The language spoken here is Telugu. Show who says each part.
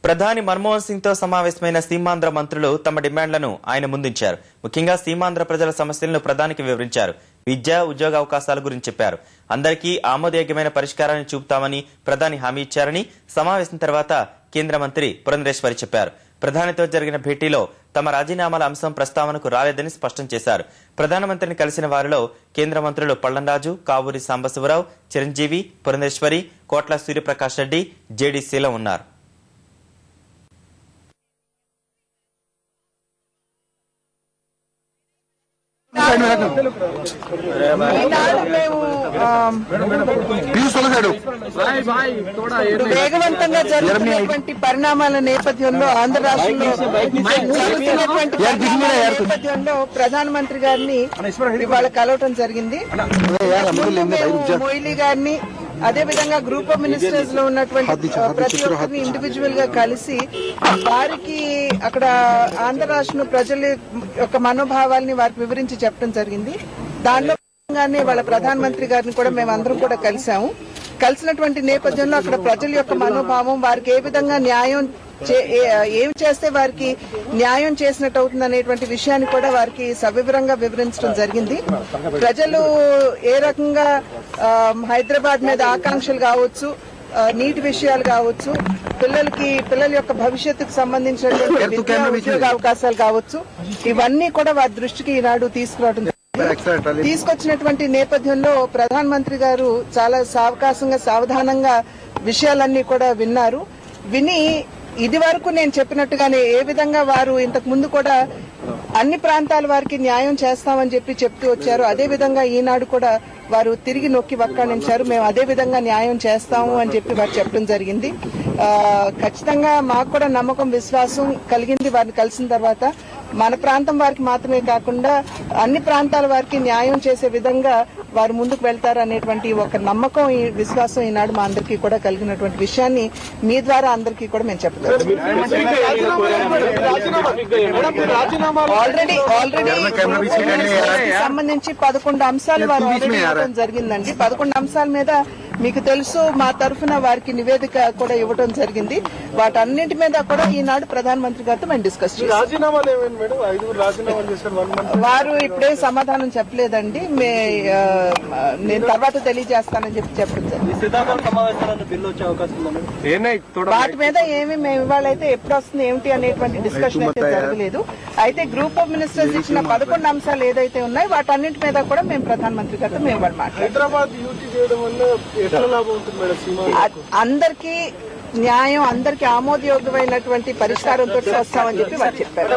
Speaker 1: ప్రధాని మన్మోహన్ సింగ్ తో సమావేశమైన సీమాంధ్ర మంత్రులు తమ డిమాండ్లను ఆయన ముందుంచారు. ముఖ్యంగా సీమాంధ్ర ప్రజల సమస్యలను ప్రధానికి వివరించారు. విద్య, ఉద్యోగ అవకాశాల గురించి చెప్పారు. అందరికీ ఆమోదయోగ్యమైన పరిష్కారాన్ని చూపుతామని ప్రధాని హామీ ఇచ్చారని సమావేశం తర్వాత కేంద్ర మంత్రి పురంధరేశ్వరి చెప్పారు. ప్రధానితో జరిగిన భేటీలో తమ రాజీనామాల అంశం ప్రస్తావనకు రాలేదని స్పష్టం చేశారు. ప్రధానమంత్రిని కలిసిన వారిలో కేంద్ర మంత్రులు పళ్లంరాజు, కావూరి సాంబశివరావు, చిరంజీవి, పురంధరేశ్వరి, కోట్ల సూర్యప్రకాష్ రెడ్డి, జేడీ శీలం ఉన్నారు.
Speaker 2: వేగవంతంగా జరుగుతున్నటువంటి పరిణామాల నేపథ్యంలో ఆంధ్ర రాష్ట్రంలో నేపథ్యంలో ప్రధానమంత్రి గారిని ఇవాళ కలవటం జరిగింది. మొయిలీ గారిని, అదేవిధంగా గ్రూప్ ఆఫ్ మినిస్టర్స్ లో ఉన్నటువంటి ప్రతి ఒక్కరిని ఇండివిజువల్ గా కలిసి వారికి అక్కడ ఆంధ్ర రాష్ట్ర ప్రజల యొక్క మనోభావాల్ని వారికి వివరించి చెప్పడం జరిగింది. దానిలో భాగంగానే వాళ్ళ ప్రధానమంత్రి గారిని కూడా మేమందరం కూడా కలిసాము. కలిసినటువంటి నేపథ్యంలో అక్కడ ప్రజల యొక్క మనోభావం, వారికి ఏ విధంగా న్యాయం ఏం చేస్తే వారికి న్యాయం చేసినట్టు అవుతుంది అనేటువంటి విషయాన్ని కూడా వారికి సవివరంగా వివరించడం జరిగింది. ప్రజలు ఏ రకంగా హైదరాబాద్ మీద ఆకాంక్షలు కావచ్చు, నీటి విషయాలు కావచ్చు, పిల్లల యొక్క భవిష్యత్తుకు సంబంధించినటువంటి ఉద్యోగ అవకాశాలు కావచ్చు, ఇవన్నీ కూడా వారి దృష్టికి ఈనాడు తీసుకురావడం తీసుకొచ్చినటువంటి నేపథ్యంలో ప్రధానమంత్రి గారు చాలా సావకాశంగా, సావధానంగా విషయాలన్నీ కూడా విన్నారు. విని ఇది వరకు నేను చెప్పినట్టుగానే ఏ విధంగా వారు ఇంతకు ముందు కూడా అన్ని ప్రాంతాల వారికి న్యాయం చేస్తామని చెప్తూ వచ్చారు. అదే విధంగా ఈనాడు కూడా వారు తిరిగి నొక్కి వక్కాణించారు. మేము అదే విధంగా న్యాయం చేస్తాము అని చెప్పి వారు చెప్పడం జరిగింది. ఖచ్చితంగా మాకు కూడా నమ్మకం, విశ్వాసం కలిగింది వారిని కలిసిన తర్వాత. మన ప్రాంతం వారికి మాత్రమే కాకుండా అన్ని ప్రాంతాల వారికి న్యాయం చేసే విధంగా వారు ముందుకు వెళ్తారు అనేటువంటి ఒక నమ్మకం, ఈ విశ్వాసం ఈనాడు మా అందరికీ కూడా కలిగినటువంటి విషయాన్ని మీ ద్వారా అందరికీ కూడా మేము చెప్తాం. ఆల్రెడీ సంబంధించి 11 అంశాలు వారు ఆల్రెడీ ఇవ్వడం జరిగిందండి. 11 అంశాల మీద మీకు తెలుసు, మా తరఫున వారికి నివేదిక కూడా ఇవ్వడం జరిగింది. వాటన్నింటి మీద కూడా ఈనాడు ప్రధానమంత్రి గారితో మేము డిస్కస్ చేస్తాం. వారు ఇప్పుడే సమాధానం చెప్పలేదండి. నేను తర్వాత తెలియజేస్తానని చెప్పడం జరిగింది. వాటి మీద ఏమి మేము ఇవాళ అయితే ఎప్పుడు వస్తుంది ఏమిటి అనేటువంటి డిస్కషన్ అయితే జరగలేదు. అయితే గ్రూప్ ఆఫ్ మినిస్టర్స్ ఇచ్చిన 11 అంశాలు ఏదైతే ఉన్నాయో వాటన్నింటి మీద కూడా మేము ప్రధానమంత్రి గారితో మేము వాళ్ళు మాట్లాడాం. అందరికీ న్యాయం, అందరికీ ఆమోదయోగ్యమైనటువంటి పరిష్కారంతో వస్తామని చెప్పి వారు చెప్పారు.